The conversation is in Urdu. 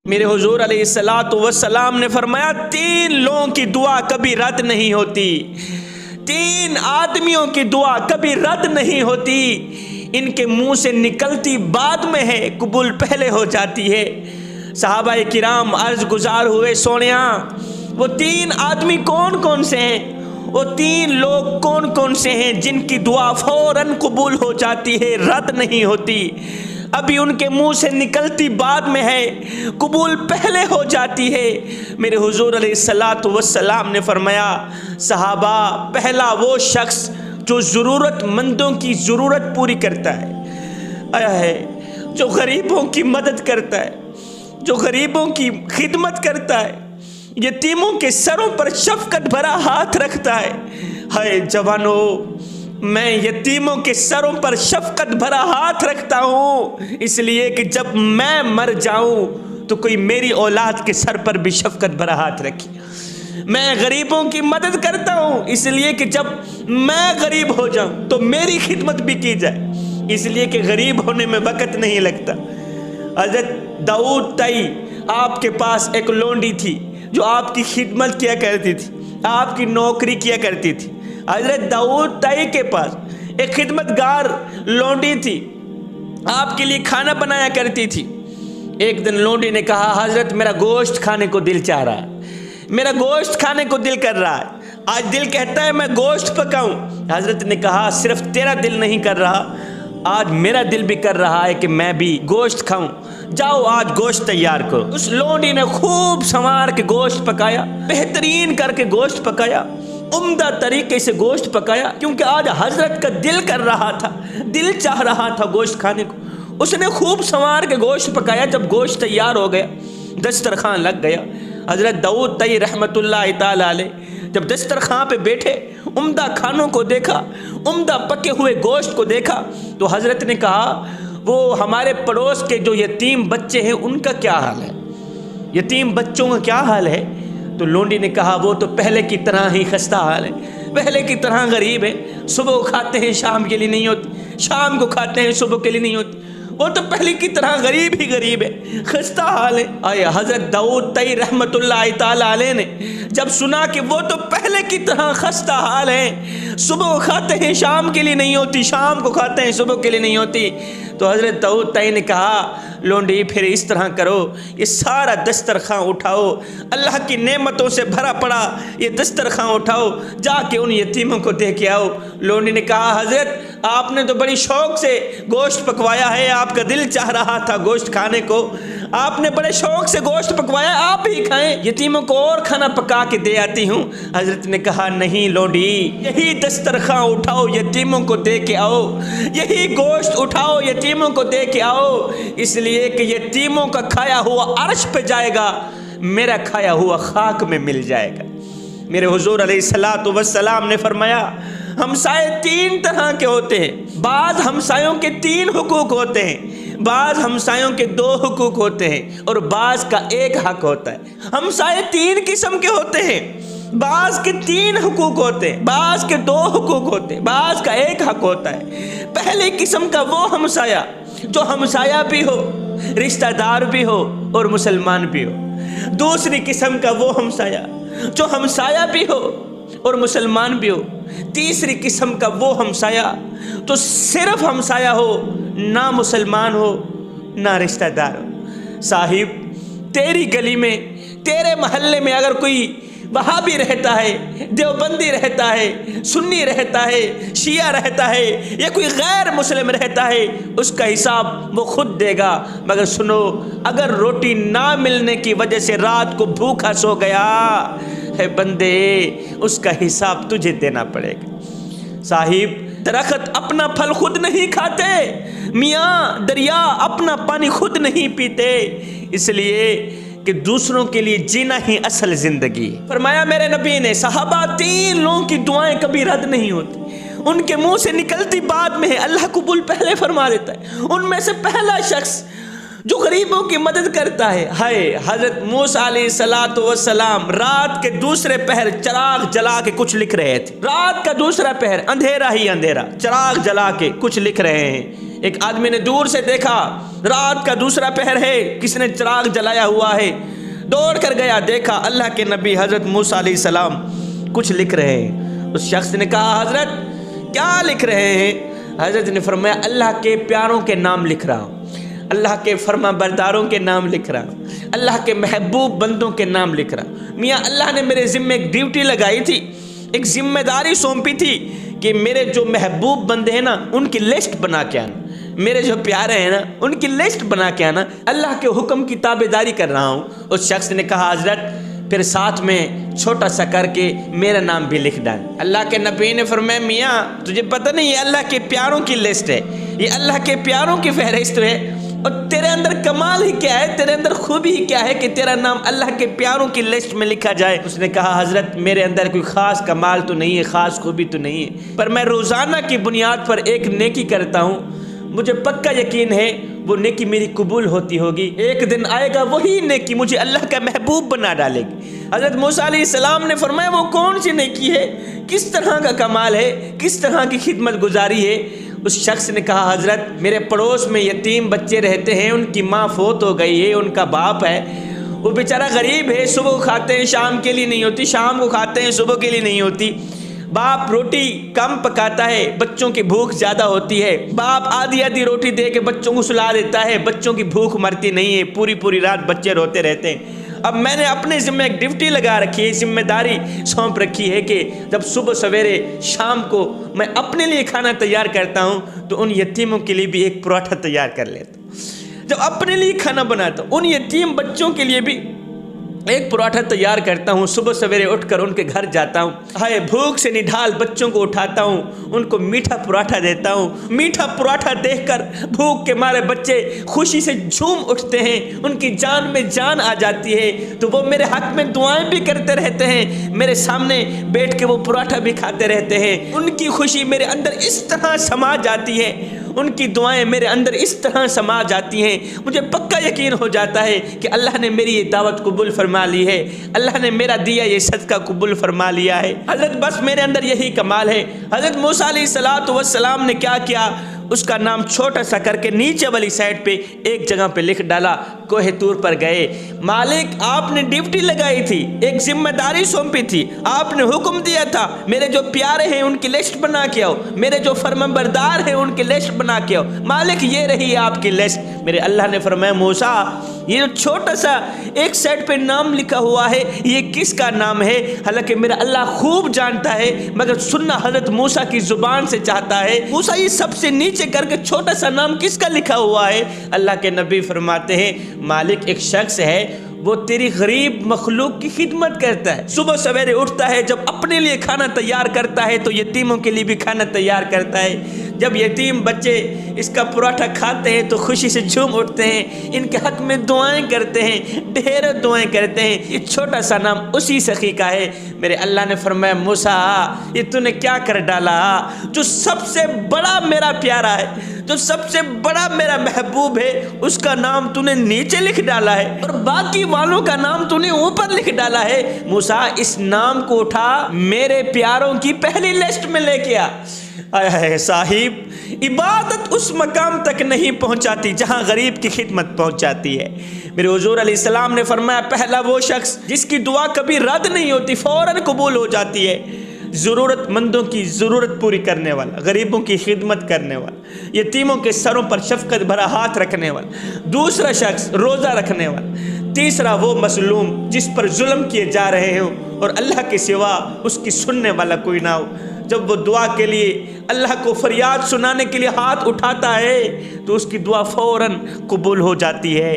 میرے حضور علیہ الصلوۃ والسلام نے فرمایا 3 لوگوں کی دعا کبھی رد نہیں ہوتی، 3 آدمیوں کی دعا کبھی رد نہیں ہوتی، ان کے منہ سے نکلتی بعد میں ہے، قبول پہلے ہو جاتی ہے۔ صحابہ کرام عرض گزار ہوئے سونیا وہ 3 آدمی کون کون سے ہیں؟ وہ 3 لوگ کون کون سے ہیں جن کی دعا فوراً قبول ہو جاتی ہے، رد نہیں ہوتی؟ ابھی ان کے منہ سے نکلتی بعد میں ہے، قبول پہلے ہو جاتی ہے۔ میرے حضور علیہ الصلوۃ والسلام نے فرمایا صحابہ پہلا وہ شخص جو ضرورت مندوں کی ضرورت پوری کرتا ہے، آیا ہے جو غریبوں کی مدد کرتا ہے، جو غریبوں کی خدمت کرتا ہے، یتیموں کے سروں پر شفقت بھرا ہاتھ رکھتا ہے۔ ہائے جوانو، میں یتیموں کے سروں پر شفقت بھرا ہاتھ رکھتا ہوں اس لیے کہ جب میں مر جاؤں تو کوئی میری اولاد کے سر پر بھی شفقت بھرا ہاتھ رکھے۔ میں غریبوں کی مدد کرتا ہوں اس لیے کہ جب میں غریب ہو جاؤں تو میری خدمت بھی کی جائے، اس لیے کہ غریب ہونے میں وقت نہیں لگتا۔ حضرت داؤد طئی آپ کے پاس ایک لونڈی تھی جو آپ کی خدمت کیا کرتی تھی، آپ کی نوکری کیا کرتی تھی۔ حضرت داؤد طئی کے پاس ایک خدمت گار لونڈی تھی، آپ کے لیے کھانا بنایا کرتی تھی۔ ایک دن لونڈی نے کہا حضرت میرا گوشت کھانے کو دل چاہ رہا ہے، میرا گوشت کھانے کو دل کر رہا ہے، آج دل کہتا ہے میں گوشت پکاؤں۔ حضرت نے کہا صرف تیرا دل نہیں کر رہا، آج میرا دل بھی کر رہا ہے کہ میں بھی گوشت کھاؤں، جاؤ آج گوشت تیار کرو۔ اس لونڈی نے خوب سنوار کے گوشت پکایا، بہترین کر کے گوشت پکایا، عمدہ طریقے سے گوشت پکایا، کیونکہ آج حضرت کا دل کر رہا تھا، دل چاہ رہا تھا گوشت کھانے کو۔ اس نے خوب سنوار کے گوشت پکایا، جب گوشت تیار ہو گیا، دسترخوان لگ گیا۔ حضرت داؤد طئی رحمۃ اللہ تعالی علیہ جب دسترخوان پہ بیٹھے، عمدہ کھانوں کو دیکھا، عمدہ پکے ہوئے گوشت کو دیکھا تو حضرت نے کہا وہ ہمارے پڑوس کے جو یتیم بچے ہیں ان کا کیا حال ہے؟ یتیم بچوں کا کیا حال ہے؟ تو لونڈی نے کہا وہ تو پہلے کی طرح ہی خستہ حال ہے، پہلے کی طرح غریب ہے، صبح کو کھاتے ہیں شام کے لیے نہیں ہوتی، شام کو کھاتے ہیں صبح کے لیے نہیں ہوتی، وہ تو پہلے کی طرح غریب ہی غریب ہے، خستہ حال ہے۔ آیا حضرت داؤد طئی رحمۃ اللہ تعالی علیہ نے جب سنا کہ وہ تو پہلے کی طرح خستہ حال ہے، صبح کو کھاتے ہیں شام کے لیے نہیں ہوتی، شام کو کھاتے ہیں صبح کے لیے نہیں ہوتی، تو حضرت داؤد طئی نے کہا لونڈی پھر اس طرح کرو، یہ سارا دسترخوان اٹھاؤ، اللہ کی نعمتوں سے بھرا پڑا یہ دسترخوان اٹھاؤ، جا کے ان یتیموں کو دے کے آؤ۔ لونڈی نے کہا حضرت آپ نے تو بڑی شوق سے گوشت پکوایا ہے، آپ کا دل چاہ رہا تھا گوشت کھانے کو، آپ نے بڑے شوق سے گوشت پکوایا، آپ ہی کھائیں، یتیموں کو اور کھانا پکا کے دے آتی ہوں۔ حضرت نے کہا نہیں لونڈی، یہی دسترخوان اٹھاؤ یتیموں کو دے کے آؤ، یہی گوشت اٹھاؤ یتیموں کو دے کے آؤ، اس لیے کہ یتیموں کا کھایا ہوا عرش پہ جائے گا، میرا کھایا ہوا خاک میں مل جائے گا۔ میرے حضور علیہ الصلوۃ والسلام نے فرمایا ہمسائے 3 طرح کے ہوتے ہیں، بعض ہمسایوں کے 3 حقوق ہوتے ہیں، بعض ہمسایوں کے 2 حقوق ہوتے ہیں، اور بعض کا 1 حق ہوتا ہے۔ ہمسائے 3 قسم کے ہوتے ہیں، بعض کے 3 حقوق ہوتے ہیں، بعض کے 2 حقوق ہوتے ہیں، بعض کا 1 حق ہوتا ہے۔ پہلی قسم کا وہ ہمسایہ جو ہمسایہ بھی ہو، رشتہ دار بھی ہو اور مسلمان بھی ہو۔ دوسری قسم کا وہ ہمسایہ جو ہمسایہ بھی ہو اور مسلمان بھی ہو۔ تیسری قسم کا وہ ہمسایہ تو صرف ہمسایہ ہو، نہ مسلمان ہو نہ رشتہ دار ہو۔ صاحب تیری گلی میں، تیرے محلے میں اگر کوئی وہابی رہتا ہے، دیوبندی رہتا ہے، سنی رہتا ہے، شیعہ رہتا ہے، یا کوئی غیر مسلم رہتا ہے، اس کا حساب وہ خود دے گا، مگر سنو اگر روٹی نہ ملنے کی وجہ سے رات کو بھوکا سو گیا ہے بندے، اس کا حساب تجھے دینا پڑے گا۔ صاحب درخت اپنا پھل خود نہیں کھاتے، میاں دریا اپنا پانی خود نہیں پیتے، اس لیے کہ دوسروں کے لیے جینا ہی اصل زندگی۔ فرمایا میرے نبی نے صحابہ 3 لوگوں کی دعائیں کبھی رد نہیں ہوتی، ان کے منہ سے نکلتی بعد میں ہے، اللہ قبول پہلے فرما دیتا ہے۔ ان میں سے پہلا شخص جو غریبوں کی مدد کرتا ہے، حضرت موسیٰ علیہ الصلوۃ والسلام رات کے دوسرے پہر چراغ جلا کے کچھ لکھ رہے تھے، رات کا دوسرا پہر اندھیرا ہی اندھیرا، چراغ جلا کے کچھ لکھ رہے ہیں۔ ایک آدمی نے دور سے دیکھا، رات کا دوسرا پہر ہے، کسی نے چراغ جلایا ہوا ہے، دوڑ کر گیا، دیکھا اللہ کے نبی حضرت موسیٰ علیہ السلام کچھ لکھ رہے ہیں۔ اس شخص نے کہا حضرت کیا لکھ رہے ہیں؟ حضرت نے فرمایا اللہ کے پیاروں کے نام لکھ رہا ہوں، اللہ کے فرما برداروں کے نام لکھ رہا ہوں، اللہ کے محبوب بندوں کے نام لکھ رہا ہوں۔ میاں اللہ نے میرے ذمہ ایک ڈیوٹی لگائی تھی، ایک ذمہ داری سونپی تھی کہ میرے جو محبوب بندے ہیں نا ان کی لسٹ بنا کے آنا، میرے جو پیارے ہیں نا ان کی لسٹ بنا کے آنا، اللہ کے حکم کی تابعداری کر رہا ہوں۔ اس شخص نے کہا حضرت پھر ساتھ میں چھوٹا سا کر کے میرا نام بھی لکھ ڈال۔ اللہ کے نبی نے فرمایا میاں تجھے پتہ نہیں یہ اللہ کے پیاروں کی لسٹ ہے، یہ اللہ کے پیاروں کی فہرست ہے، اور تیرے اندر کمال ہی کیا ہے، تیرے اندر خوبی ہی کیا ہے کہ تیرا نام اللہ کے پیاروں کی لسٹ میں لکھا جائے؟ اس نے کہا حضرت میرے اندر کوئی خاص کمال تو نہیں ہے، خاص خوبی تو نہیں ہے، پر میں روزانہ کی بنیاد پر ایک نیکی کرتا ہوں، مجھے پکا یقین ہے وہ نیکی میری قبول ہوتی ہوگی، ایک دن آئے گا وہی نیکی مجھے اللہ کا محبوب بنا ڈالے گی۔ حضرت موسیٰ علیہ السلام نے فرمایا وہ کون سی نیکی ہے، کس طرح کا کمال ہے، کس طرح کی خدمت گزاری ہے؟ اس شخص نے کہا حضرت میرے پڑوس میں یتیم بچے رہتے ہیں، ان کی ماں فوت ہو گئی ہے، ان کا باپ ہے، وہ بیچارہ غریب ہے، صبح کو کھاتے ہیں شام کے لیے نہیں ہوتی، شام کو کھاتے ہیں صبح کے لیے نہیں ہوتی، باپ روٹی کم پکاتا ہے، بچوں کی بھوک زیادہ ہوتی ہے، باپ آدھی آدھی روٹی دے کے بچوں کو سلا دیتا ہے، بچوں کی بھوک مرتی نہیں ہے، پوری پوری رات بچے روتے رہتے ہیں۔ اب میں نے اپنے ذمہ ایک ڈیوٹی لگا رکھی ہے، ذمہ داری سونپ رکھی ہے کہ جب صبح سویرے شام کو میں اپنے لیے کھانا تیار کرتا ہوں تو ان یتیموں کے لیے بھی ایک پراٹھا تیار کر لیتا ہوں، جب اپنے لیے کھانا بناتا ہوں ان یتیم بچوں کے لیے بھی ایک پراٹھا تیار کرتا ہوں، صبح سویرے اٹھ کر ان کے گھر جاتا ہوں، ہائے بھوک سے نڈھال بچوں کو اٹھاتا ہوں، ان کو میٹھا پراٹھا دیتا ہوں، میٹھا پراٹھا دیکھ کر بھوک کے مارے بچے خوشی سے جھوم اٹھتے ہیں، ان کی جان میں جان آ جاتی ہے، تو وہ میرے حق میں دعائیں بھی کرتے رہتے ہیں، میرے سامنے بیٹھ کے وہ پراٹھا بھی کھاتے رہتے ہیں، ان کی خوشی میرے اندر اس طرح سما جاتی ہے، ان کی دعائیں میرے اندر اس طرح سما جاتی ہیں، مجھے پکا یقین ہو جاتا ہے کہ اللہ نے میری یہ دعوت قبول فرما لی ہے، اللہ نے میرا دیا یہ صدقہ قبول فرما لیا ہے۔ حضرت بس میرے اندر یہی کمال ہے۔ حضرت موسیٰ علیہ السلام نے کیا کیا، اس کا نام چھوٹا سا کر کے نیچے والی سائڈ پہ ایک جگہ پہ لکھ ڈالا، کوہ طور پر گئے۔ مالک آپ نے ڈیوٹی لگائی تھی، ایک ذمہ داری سونپی تھی، آپ نے حکم دیا تھا میرے جو پیارے ہیں ان کی لسٹ بنا کے آؤ، میرے جو فرمانبردار ہیں ان کی لسٹ بنا کے آؤ۔ مالک یہ رہی ہے آپ کی لسٹ۔ میرے اللہ نے فرمایا موسیٰ یہ جو چھوٹا سا ایک سائڈ پہ نام لکھا ہوا ہے یہ کس کا نام ہے؟ حالانکہ میرا اللہ خوب جانتا ہے، مگر سننا حضرت موسیٰ کی زبان سے چاہتا ہے۔ موسیٰ یہ سب سے نیچے کر کے چھوٹا سا نام کس کا لکھا ہوا ہے؟ اللہ کے نبی فرماتے ہیں مالک ایک شخص ہے وہ تیری غریب مخلوق کی خدمت کرتا ہے، صبح سویرے اٹھتا ہے، جب اپنے لیے کھانا تیار کرتا ہے تو یتیموں کے لیے بھی کھانا تیار کرتا ہے، جب یتیم بچے اس کا پراٹھا کھاتے ہیں تو خوشی سے جھوم اٹھتے ہیں، ان کے حق میں دعائیں کرتے ہیں، ڈھیر دعائیں کرتے ہیں۔ یہ چھوٹا سا نام اسی سخی کا ہے۔ میرے اللہ نے فرمایا موسیٰ یہ تو نے کیا کر ڈالا، جو سب سے بڑا میرا پیارا ہے، جو سب سے بڑا میرا محبوب ہے، اس کا نام تو نے نیچے لکھ ڈالا ہے اور باقی والوں کا نام تو نے اوپر لکھ ڈالا ہے۔ موسیٰ اس نام کو اٹھا میرے پیاروں کی پہلی لسٹ میں لے کے آ۔ اے صاحب عبادت اس مقام تک نہیں پہنچاتی جہاں غریب کی خدمت پہنچاتی ہے۔ میرے حضور علیہ السلام نے فرمایا پہلا وہ شخص جس کی دعا کبھی رد نہیں ہوتی، فوراً قبول ہو جاتی ہے، ضرورت مندوں کی ضرورت پوری کرنے والا، غریبوں کی خدمت کرنے والا، یتیموں کے سروں پر شفقت بھرا ہاتھ رکھنے والا۔ دوسرا شخص روزہ رکھنے والا۔ تیسرا وہ مظلوم جس پر ظلم کیے جا رہے ہوں اور اللہ کے سوا اس کی سننے والا کوئی نہ ہو۔ جب وہ دعا کے لیے اللہ کو فریاد سنانے کے لیے ہاتھ اٹھاتا ہے تو اس کی دعا فوراً قبول ہو جاتی ہے۔